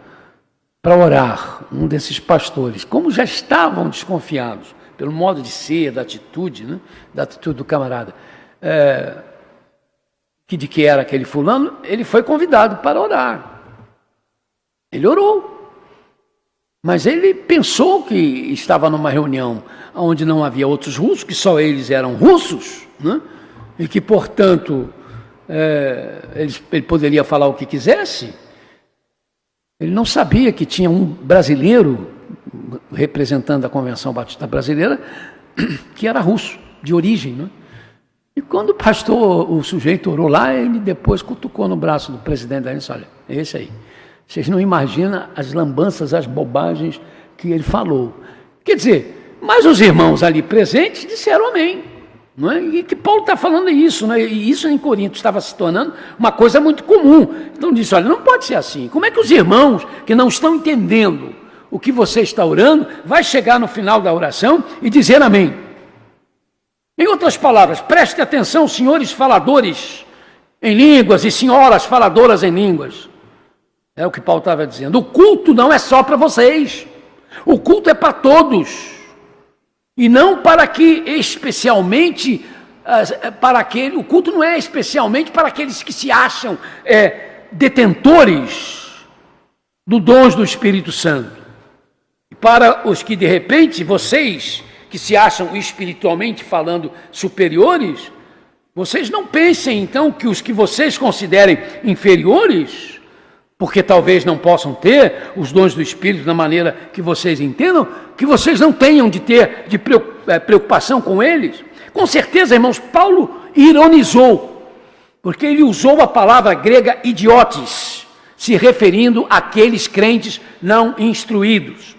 S3: orar um desses pastores. Como já estavam desconfiados pelo modo de ser, da atitude do camarada, de que era aquele fulano, ele foi convidado para orar. Ele orou. Mas ele pensou que estava numa reunião onde não havia outros russos, que só eles eram russos, né? E que, portanto, ele poderia falar o que quisesse. Ele não sabia que tinha um brasileiro, representando a Convenção Batista Brasileira, que era russo, de origem, né? E quando o sujeito orou lá, ele depois cutucou no braço do presidente da disse, olha, é esse aí. Vocês não imaginam as lambanças, as bobagens que ele falou. Quer dizer, mas os irmãos ali presentes disseram amém. Não é? E que Paulo está falando isso, né? E isso em Corinto estava se tornando uma coisa muito comum. Então disse, olha, não pode ser assim. Como é que os irmãos que não estão entendendo o que você está orando, vai chegar no final da oração e dizer amém? Em outras palavras, preste atenção, senhores faladores em línguas e senhoras faladoras em línguas. É o que Paulo estava dizendo. O culto não é só para vocês. O culto é para todos. E não para que especialmente, o culto não é especialmente para aqueles que se acham detentores do dons do Espírito Santo. E para os que de repente, vocês que se acham espiritualmente falando superiores, vocês não pensem então que os que vocês considerem inferiores, porque talvez não possam ter os dons do Espírito da maneira que vocês entendam, que vocês não tenham de ter preocupação com eles. Com certeza, irmãos, Paulo ironizou, porque ele usou a palavra grega idiotes, se referindo àqueles crentes não instruídos.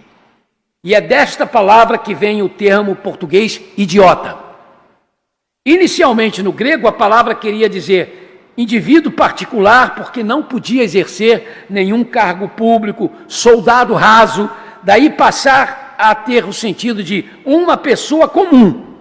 S3: E é desta palavra que vem o termo português idiota. Inicialmente no grego a palavra queria dizer indivíduo particular, porque não podia exercer nenhum cargo público, soldado raso, daí passar a ter o sentido de uma pessoa comum.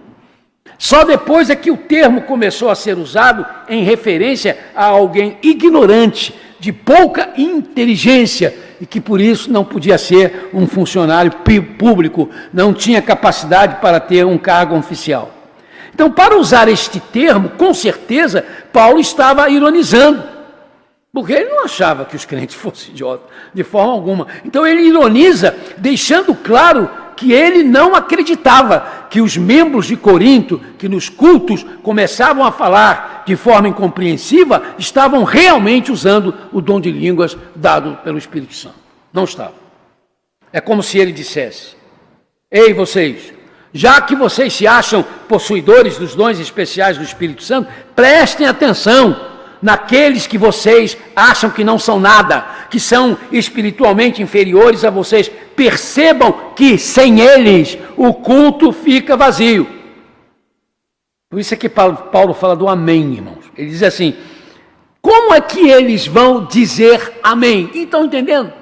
S3: Só depois é que o termo começou a ser usado em referência a alguém ignorante, de pouca inteligência, e que por isso não podia ser um funcionário público, não tinha capacidade para ter um cargo oficial. Então, para usar este termo, com certeza, Paulo estava ironizando, porque ele não achava que os crentes fossem idiotas, de forma alguma. Então, ele ironiza, deixando claro que ele não acreditava que os membros de Corinto, que nos cultos começavam a falar de forma incompreensiva, estavam realmente usando o dom de línguas dado pelo Espírito Santo. Não estavam. É como se ele dissesse, ei vocês, já que vocês se acham possuidores dos dons especiais do Espírito Santo, prestem atenção naqueles que vocês acham que não são nada, que são espiritualmente inferiores a vocês. Percebam que sem eles o culto fica vazio. Por isso é que Paulo fala do amém, irmãos. Ele diz assim: como é que eles vão dizer amém? Estão entendendo?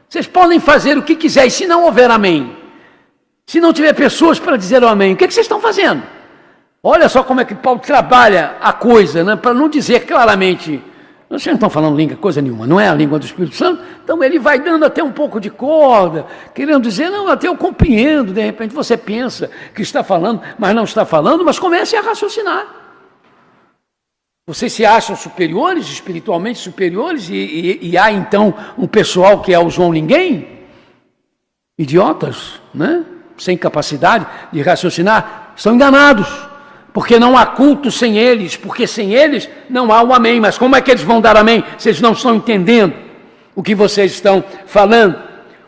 S3: Vocês podem fazer o que quiser, e se não houver amém, se não tiver pessoas para dizer o amém, o que vocês estão fazendo? Olha só como é que Paulo trabalha a coisa, né? Para não dizer claramente, vocês não estão falando língua, coisa nenhuma, não é a língua do Espírito Santo, então ele vai dando até um pouco de corda, querendo dizer, não, até eu compreendo, de repente você pensa que está falando, mas não está falando, mas comece a raciocinar. Vocês se acham superiores, espiritualmente superiores, e há então um pessoal que é o João Ninguém? Idiotas, né? Sem capacidade de raciocinar, estão enganados, porque não há culto sem eles, porque sem eles não há o amém. Mas como é que eles vão dar amém se eles não estão entendendo o que vocês estão falando?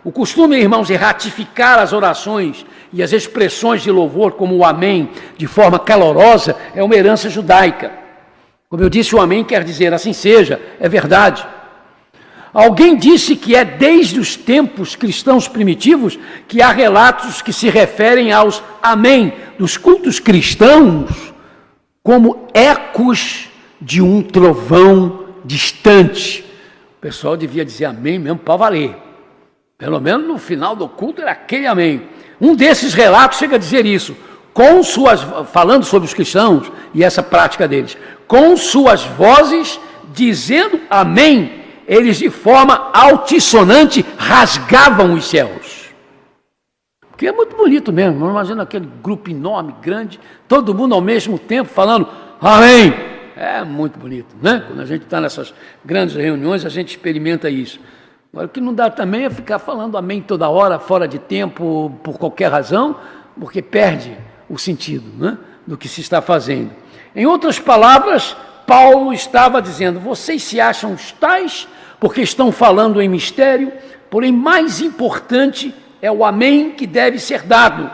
S3: O costume, irmãos, de ratificar as orações e as expressões de louvor como o amém, de forma calorosa, é uma herança judaica. Como eu disse, o amém quer dizer assim seja, é verdade. Alguém disse que é desde os tempos cristãos primitivos que há relatos que se referem aos amém dos cultos cristãos como ecos de um trovão distante. O pessoal devia dizer amém mesmo para valer. Pelo menos no final do culto era aquele amém. Um desses relatos chega a dizer isso, falando sobre os cristãos e essa prática deles, com suas vozes dizendo amém, eles de forma altissonante rasgavam os céus. Porque é muito bonito mesmo. Imagina aquele grupo enorme, grande, todo mundo ao mesmo tempo falando amém. É muito bonito, né? Quando a gente está nessas grandes reuniões, a gente experimenta isso. Agora, o que não dá também é ficar falando amém toda hora, fora de tempo, por qualquer razão, porque perde o sentido, né, do que se está fazendo. Em outras palavras, Paulo estava dizendo, vocês se acham tais porque estão falando em mistério, porém mais importante é o amém que deve ser dado.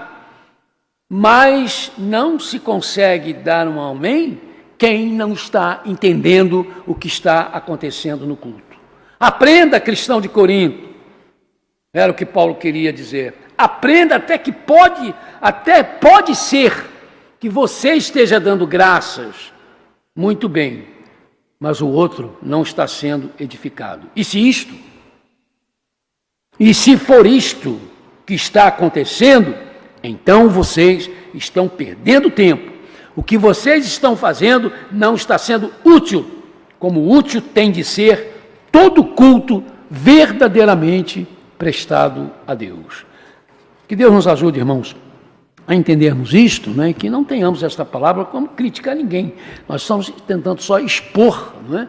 S3: Mas não se consegue dar um amém quem não está entendendo o que está acontecendo no culto. Aprenda, cristão de Corinto, era o que Paulo queria dizer. Aprenda até pode ser que você esteja dando graças, muito bem, mas o outro não está sendo edificado. E se for isto que está acontecendo, então vocês estão perdendo tempo. O que vocês estão fazendo não está sendo útil, como útil tem de ser todo culto verdadeiramente prestado a Deus. Que Deus nos ajude, irmãos, a entendermos isto, né, e que não tenhamos esta palavra como criticar ninguém. Nós estamos tentando só expor, né,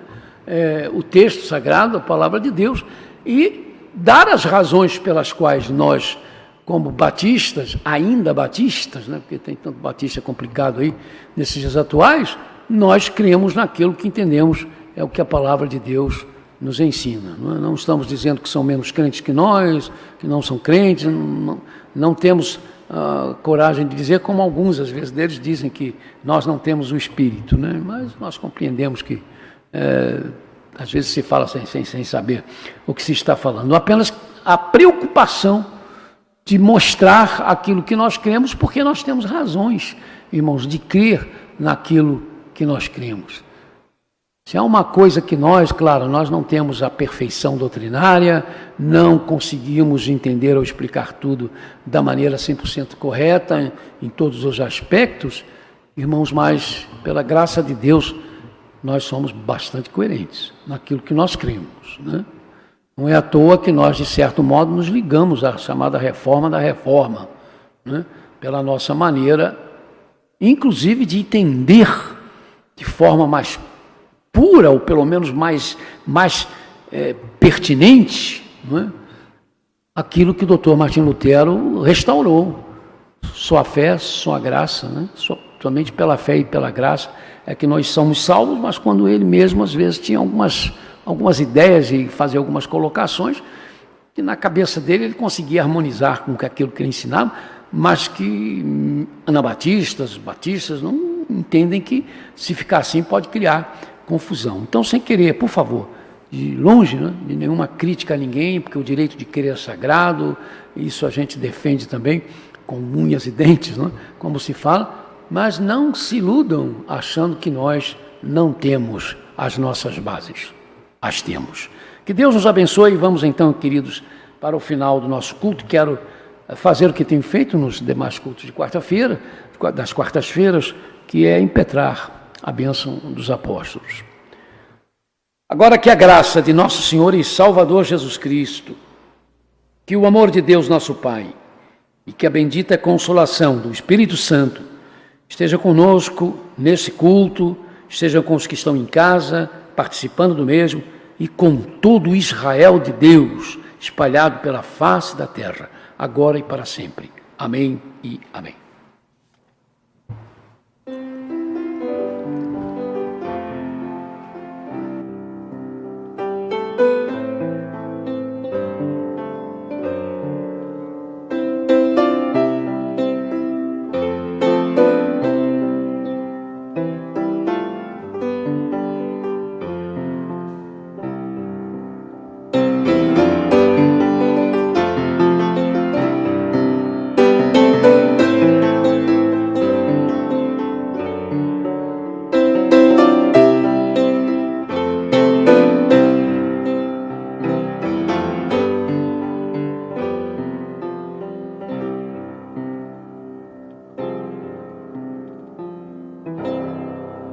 S3: o texto sagrado, a palavra de Deus, e dar as razões pelas quais nós, como batistas, ainda batistas, né, porque tem tanto batista complicado aí nesses dias atuais, nós cremos naquilo que entendemos é o que a palavra de Deus nos ensina. Não estamos dizendo que são menos crentes que nós, que não são crentes, não temos coragem de dizer, como alguns, às vezes, deles dizem que nós não temos o Espírito, né? Mas nós compreendemos que, às vezes, se fala sem saber o que se está falando. Apenas a preocupação de mostrar aquilo que nós cremos, porque nós temos razões, irmãos, de crer naquilo que nós cremos. Se há uma coisa que nós não temos a perfeição doutrinária, não conseguimos entender ou explicar tudo da maneira 100% correta, em todos os aspectos, irmãos, mas pela graça de Deus, nós somos bastante coerentes naquilo que nós cremos, né? Não é à toa que nós, de certo modo, nos ligamos à chamada reforma da reforma, né? Pela nossa maneira, inclusive, de entender de forma mais pura, ou pelo menos mais pertinente, não é? Aquilo que o doutor Martim Lutero restaurou. Só a fé, só a graça, né? Somente pela fé e pela graça é que nós somos salvos, mas quando ele mesmo, às vezes, tinha algumas ideias e fazia algumas colocações, que na cabeça dele ele conseguia harmonizar com aquilo que ele ensinava, mas que anabatistas, batistas, não entendem que se ficar assim pode criar confusão. Então, sem querer, por favor, de longe, né, de nenhuma crítica a ninguém, porque o direito de crer é sagrado, isso a gente defende também com unhas e dentes, né, como se fala, mas não se iludam achando que nós não temos as nossas bases. As temos. Que Deus nos abençoe e vamos então, queridos, para o final do nosso culto. Quero fazer o que tenho feito nos demais cultos de quarta-feira, das quartas-feiras, que é impetrar a bênção dos apóstolos. Agora que a graça de nosso Senhor e Salvador Jesus Cristo, que o amor de Deus nosso Pai e que a bendita consolação do Espírito Santo esteja conosco nesse culto, esteja com os que estão em casa, participando do mesmo, e com todo o Israel de Deus espalhado pela face da terra, agora e para sempre. Amém e amém.